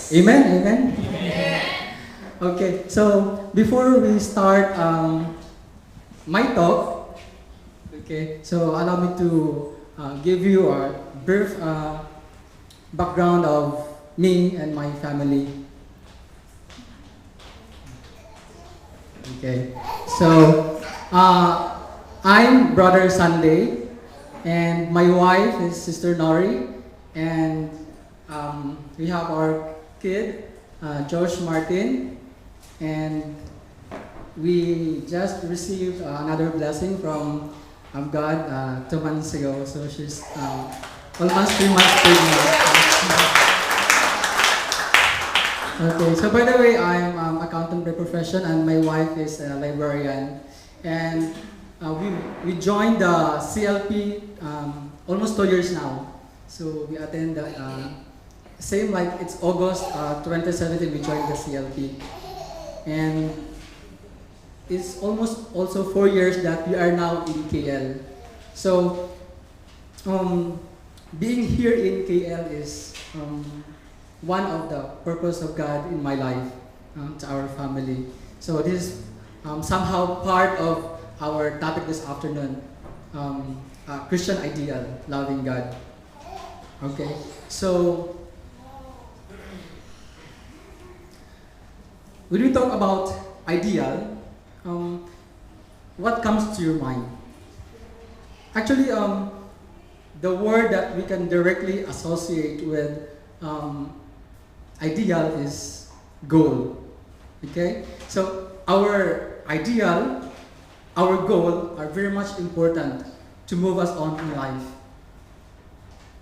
Amen, amen. Okay, so before we start my talk, okay, so allow me to give you a brief background of me and my family. Okay, so I'm Brother Sunday, and my wife is Sister Nori, and we have our kid, Josh Martin, and we just received another blessing from God 2 months ago. So she's almost 3 months pregnant. Okay, so by the way, I'm accountant by profession, and my wife is a librarian, and we joined the CLP almost 2 years now. So we attend the same like it's August 2017 we joined the CLP, and it's almost also 4 years that we are now in KL. So being here in KL is one of the purpose of God in my life, to our family. So this is somehow part of our topic this afternoon, Christian ideal, loving God. Okay, so when we talk about ideal, what comes to your mind? Actually, the word that we can directly associate with ideal is goal. Okay? So our ideal, our goal are very much important to move us on in life.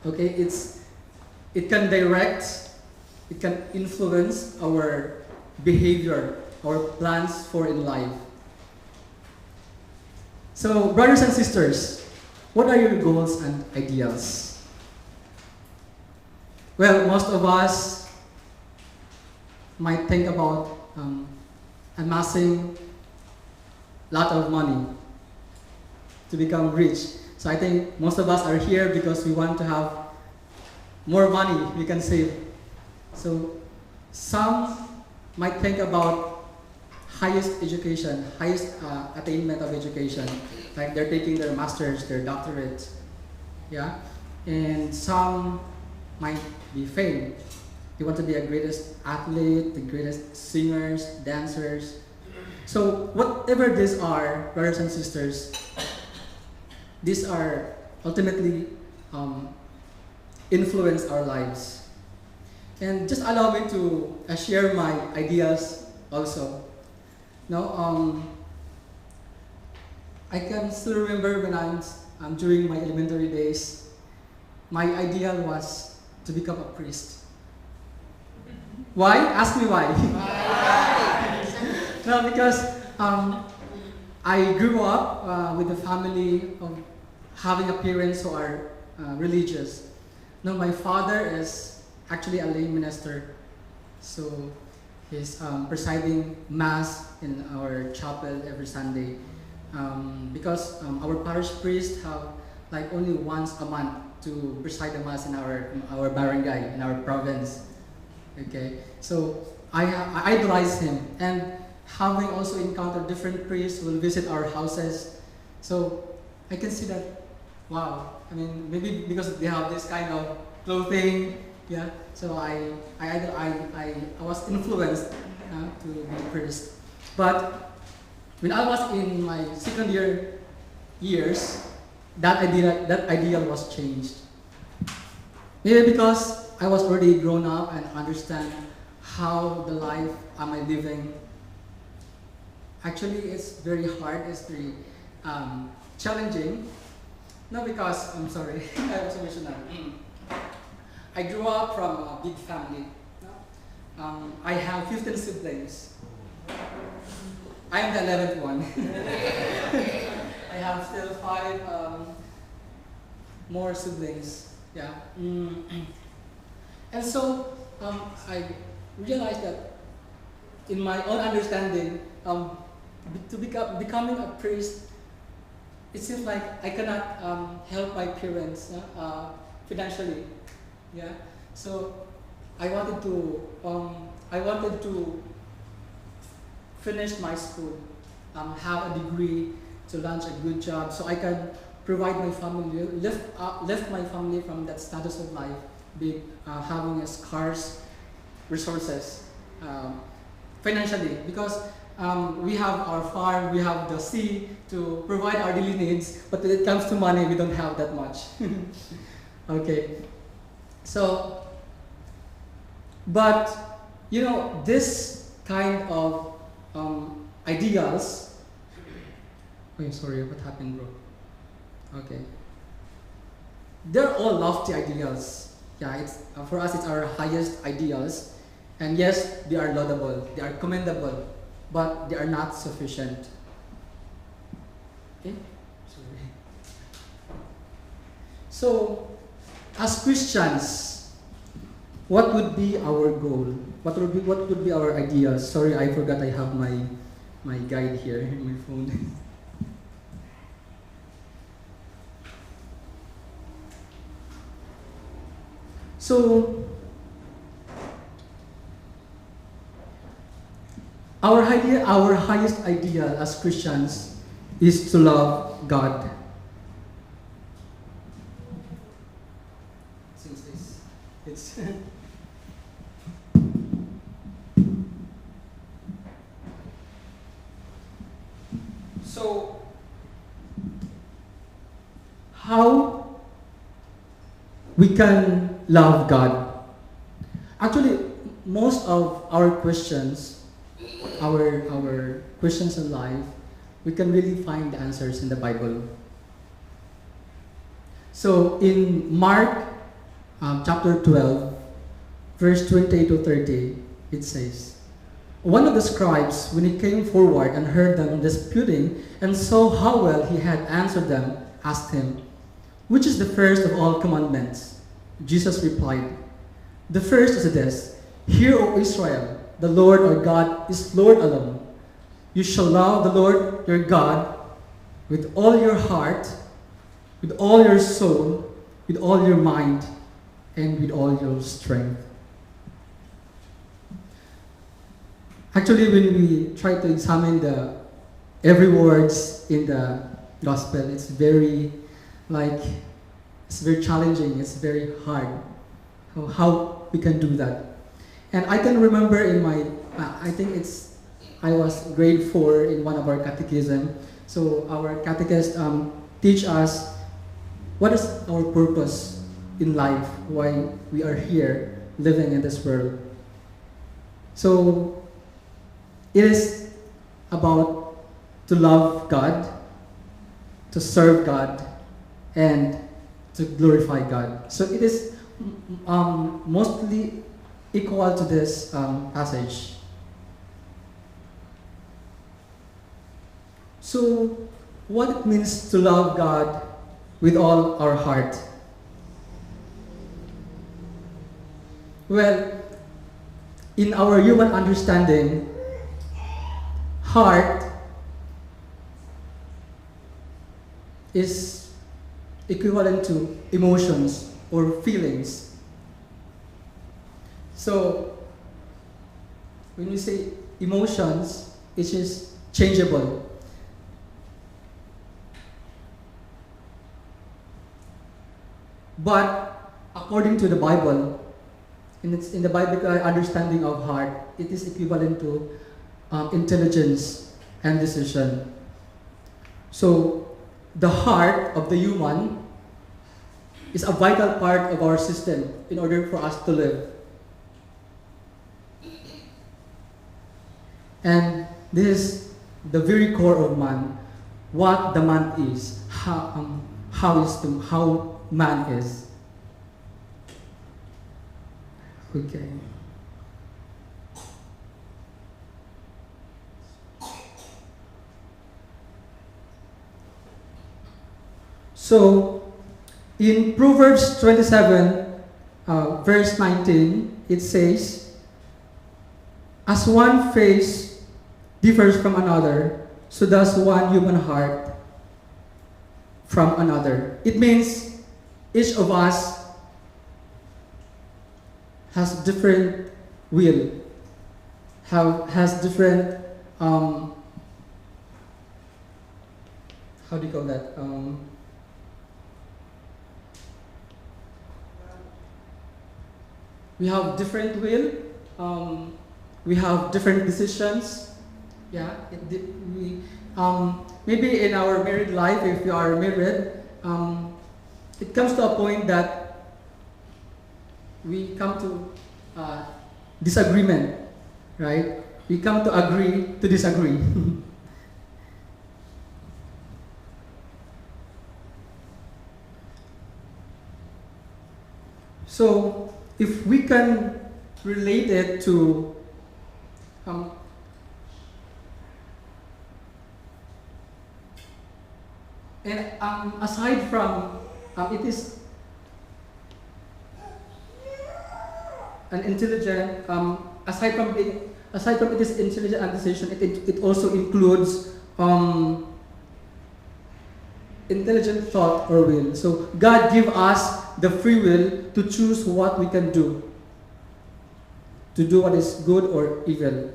Okay? It can direct, it can influence our behavior, our plans for in life. So brothers and sisters, what are your goals and ideals? Well, most of us might think about amassing a lot of money to become rich. So I think most of us are here because we want to have more money we can save. So some might think about highest education, highest attainment of education, like they're taking their masters, their doctorate, yeah. And some might be fame. They want to be a greatest athlete, the greatest singers, dancers. So whatever these are, brothers and sisters, these are ultimately influence our lives. And just allow me to share my ideas also. Now, I can still remember when I'm during my elementary days, my ideal was to become a priest. Why? Ask me why. No, because I grew up with a family of having a parents who are religious. No, my father is actually a lay minister, so he's presiding mass in our chapel every Sunday. Because our parish priest have like only once a month to preside the mass in our barangay, in our province. Okay, so I idolize him, and having also encountered different priests who will visit our houses, so I can see that, wow, I mean, maybe because they have this kind of clothing, yeah, so I was influenced to be a priest. But when I was in my second years, that ideal was changed. Maybe because I was already grown up and understand how the life am I living. Actually, it's very hard, it's very challenging. Not because, I'm sorry, I'm so emotional. I grew up from a big family. I have 15 siblings. I am the 11th one. I have still 5 more siblings. Yeah. And so I realized that in my own understanding, becoming a priest, it seems like I cannot help my parents financially. Yeah. So I wanted to finish my school, have a degree, to land a good job, so I can provide my family, lift my family from that status of life, having a scarce resources financially, because we have our farm, we have the sea to provide our daily needs, but when it comes to money, we don't have that much. Okay, so, but this kind of ideals. Oh, sorry, what happened, bro? Okay, they're all lofty ideals. Yeah, it's for us, it's our highest ideals, and yes, they are laudable, they are commendable, but they are not sufficient. Okay, sorry. So, as Christians, what would be our goal? What would be our ideas? Sorry, I forgot I have my guide here in my phone. So, our highest ideal as Christians is to love God. Since it's so, how we can love God? Actually, most of our questions, our questions in life, we can really find the answers in the Bible. So in Mark chapter 12, verse 28 to 30, it says, one of the scribes, when he came forward and heard them disputing and saw how well he had answered them, asked him, which is the first of all commandments? Jesus replied, the first is this, hear, O Israel, the Lord our God is Lord alone. You shall love the Lord your God with all your heart, with all your soul, with all your mind, and with all your strength. Actually, when we try to examine every words in the gospel, it's very challenging, it's very hard how we can do that. And I can remember in my, I was grade 4 in one of our catechism. So our catechist teach us what is our purpose in life, why we are here living in this world. So it is about to love God, to serve God, and to glorify God. So it is mostly equal to this passage. So, what it means to love God with all our heart? Well, in our human understanding, heart is equivalent to emotions or feelings. So, when we say emotions, it is changeable. But according to the Bible, in the biblical understanding of heart, it is equivalent to intelligence and decision. So, the heart of the human is a vital part of our system in order for us to live. And this is the very core of man, what the man is, how man is. Okay. So, in Proverbs 27, verse 19, it says, as one face differs from another, so does one human heart from another. It means each of us has different will, has different how do you call that? We have different will. We have different decisions. Yeah, maybe in our married life, if we are married, it comes to a point that we come to disagreement, right? We come to agree to disagree. So, if we can relate it to aside from it is an intelligent aside from it is intelligent and decision, it also includes intelligent thought or will. So God give us the free will to choose what we can do, to do what is good or evil.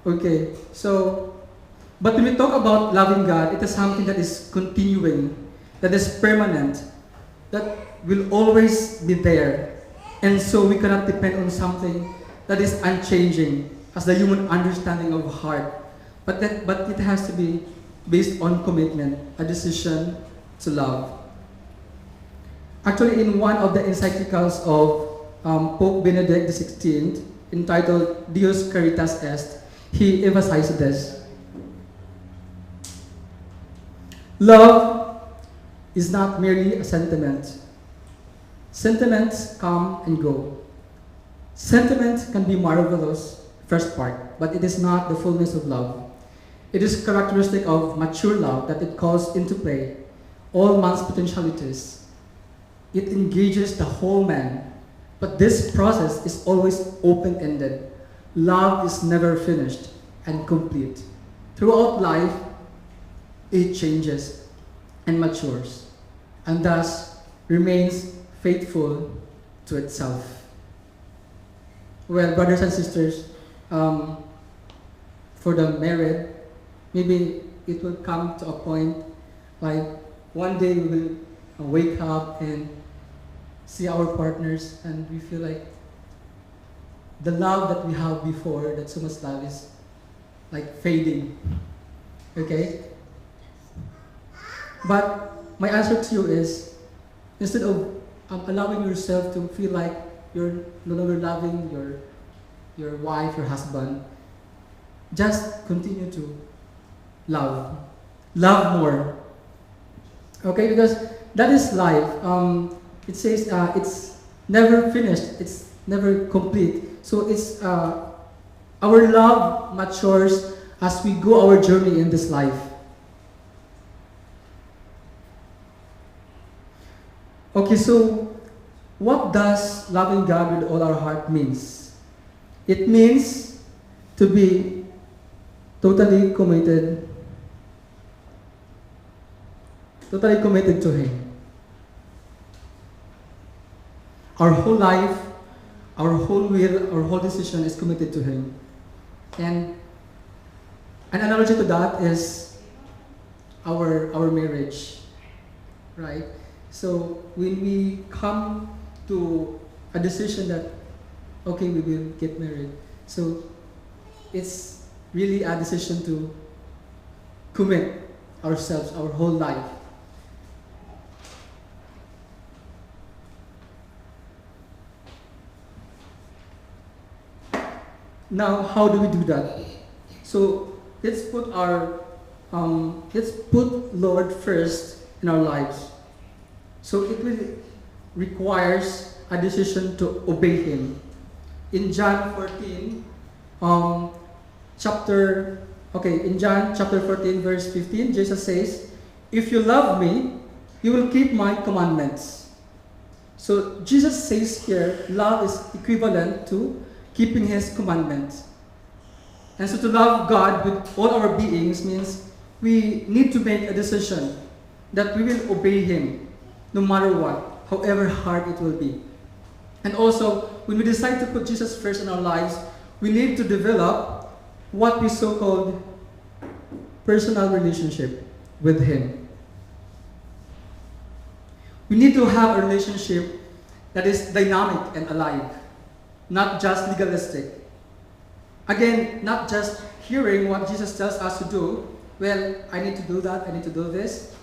Okay, so, but when we talk about loving God, it is something that is continuing, that is permanent, that will always be there. And so we cannot depend on something that is unchanging as the human understanding of heart. But it has to be based on commitment, a decision to love. Actually, in one of the encyclicals of Pope Benedict XVI, entitled Deus Caritas Est, he emphasized this. Love is not merely a sentiment. Sentiments come and go. Sentiment can be marvelous, first part, but it is not the fullness of love. It is characteristic of mature love that it calls into play all man's potentialities. It engages the whole man, but this process is always open-ended. Love is never finished and complete. Throughout life, it changes and matures, and thus remains faithful to itself. Well, brothers and sisters, for the married, maybe it will come to a point like one day we will wake up and see our partners and we feel like the love that we have before, that so much love, is like fading. Okay? But my answer to you is, instead of allowing yourself to feel like you're no longer loving your wife, your husband, just continue to love. Love more. Okay? Because that is life. It says it's never finished. It's never complete. So it's our love matures as we go our journey in this life. Okay, so what does loving God with all our heart means? It means to be totally committed to Him. Our whole life, our whole will, our whole decision is committed to Him. And an analogy to that is our marriage, right? So when we come to a decision that, okay, we will get married, so it's really a decision to commit ourselves, our whole life. Now, how do we do that? So let's put Lord first in our lives. So it will requires a decision to obey Him. In John 14, in John chapter 14, verse 15, Jesus says, "If you love me, you will keep my commandments." So Jesus says here, love is equivalent to keeping His commandments. And so to love God with all our beings means we need to make a decision that we will obey Him. no matter what, however hard it will be. And also, when we decide to put Jesus first in our lives, we need to develop what we so-called personal relationship with Him. We need to have a relationship that is dynamic and alive, not just legalistic. Again, not just hearing what Jesus tells us to do. Well, I need to do that, I need to do this.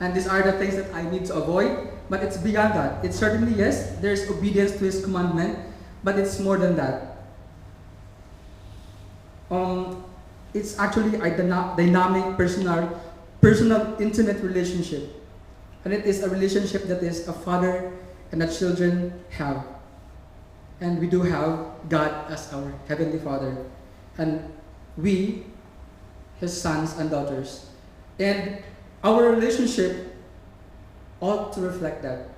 And these are the things that I need to avoid, but it's beyond that. It's certainly, yes, there's obedience to His commandment, but it's more than that. It's actually a dynamic, personal, intimate relationship. And it is a relationship that is a father and a children have. And we do have God as our Heavenly Father. And we, His sons and daughters. And our relationship ought to reflect that.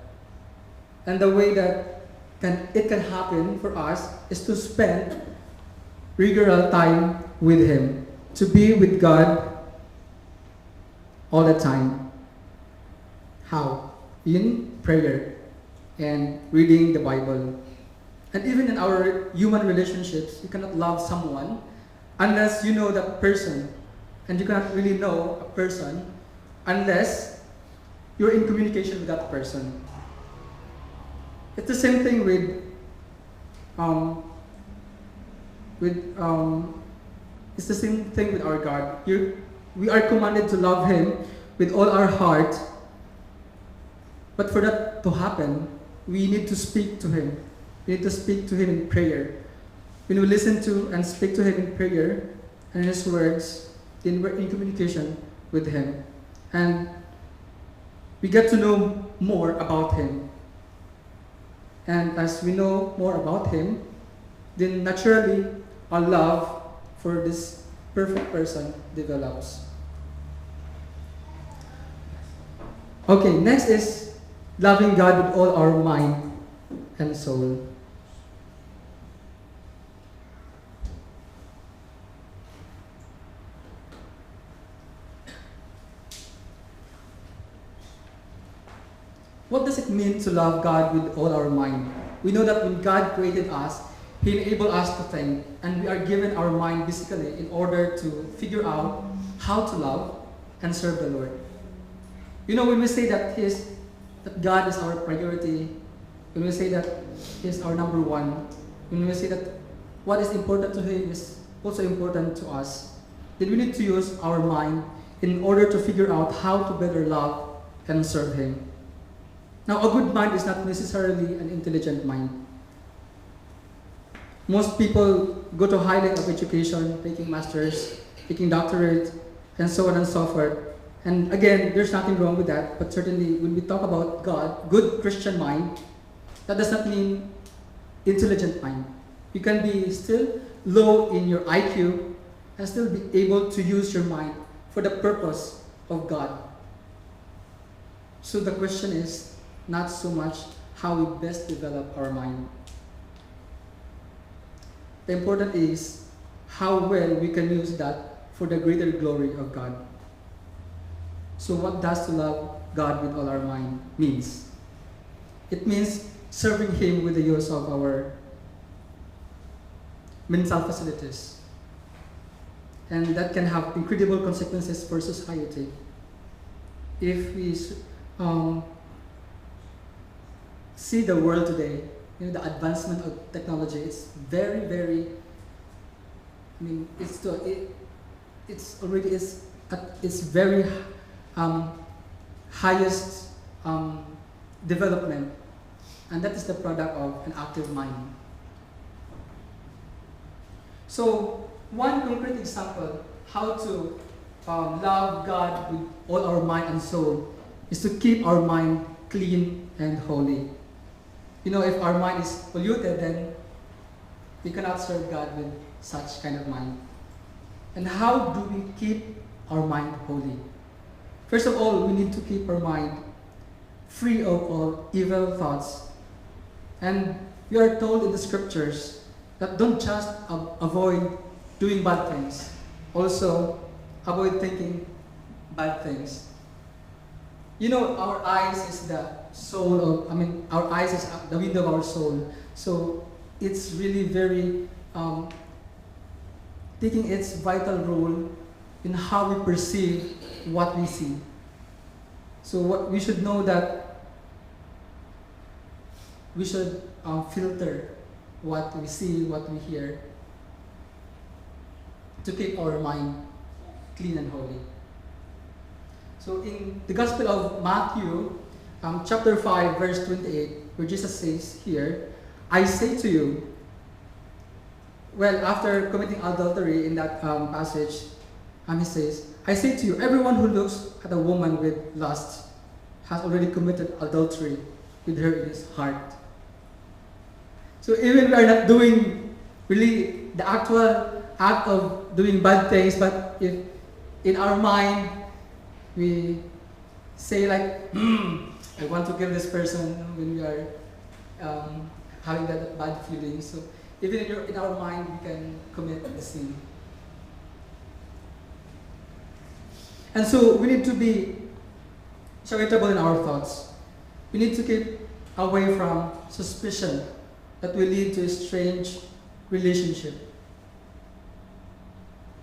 And the way that it can happen for us is to spend regular time with Him, to be with God all the time. How? In prayer and reading the Bible. And even in our human relationships, you cannot love someone unless you know that person. And you cannot really know a person unless you're in communication with that person. It's the same thing with it's the same thing with our God. We are commanded to love Him with all our heart. But for that to happen, we need to speak to Him. We need to speak to Him in prayer. When we listen to and speak to Him in prayer and in His words, then we're in communication with Him. And we get to know more about Him. And as we know more about Him, then naturally our love for this perfect person develops. Okay, next is loving God with all our mind and soul. What does it mean to love God with all our mind? We know that when God created us, He enabled us to think, and we are given our mind basically in order to figure out how to love and serve the Lord. You know, when we say that God is our priority, when we say that He is our number one, when we say that what is important to Him is also important to us, then we need to use our mind in order to figure out how to better love and serve Him. Now, a good mind is not necessarily an intelligent mind. Most people go to high level of education, taking masters, taking doctorate, and so on and so forth. And again, there's nothing wrong with that, but certainly when we talk about God, good Christian mind, that does not mean intelligent mind. You can be still low in your IQ and still be able to use your mind for the purpose of God. So the question is not so much how we best develop our mind. The important is how well we can use that for the greater glory of God. So what does to love God with all our mind means? It means serving Him with the use of our mental facilities. And that can have incredible consequences for society. If we see the world today, you know, the advancement of technology, it's very, very, I mean, it's already at its very highest development, and that is the product of an active mind. So one concrete example how to love God with all our mind and soul is to keep our mind clean and holy. You know, if our mind is polluted, then we cannot serve God with such kind of mind. And how do we keep our mind holy? First of all, we need to keep our mind free of all evil thoughts. And we are told in the scriptures that don't just avoid doing bad things, also avoid thinking bad things. You know, our eyes is the soul of, I mean, our eyes is the window of our soul. So it's really very taking its vital role in how we perceive what we see. So what we should know that we should filter what we see, what we hear, to keep our mind clean and holy. So in the Gospel of Matthew, chapter 5, verse 28, where Jesus says here, I say to you, well, after committing adultery in that passage, he says, I say to you, everyone who looks at a woman with lust has already committed adultery with her in his heart. So even we are not doing really the actual act of doing bad things, but if in our mind we say like, I want to kill this person when we are having that bad feeling. So even in our mind, we can commit the sin. And so we need to be charitable in our thoughts. We need to keep away from suspicion that will lead to a strange relationship.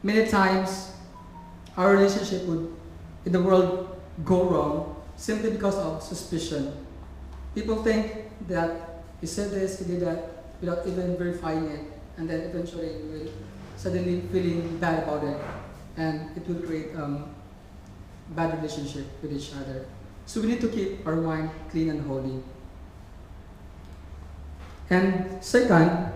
Many times, our relationship would, in the world, go wrong simply because of suspicion. People think that he said this, he did that, without even verifying it, and then eventually we will suddenly feeling bad about it, and it will create bad relationship with each other. So we need to keep our mind clean and holy. And second,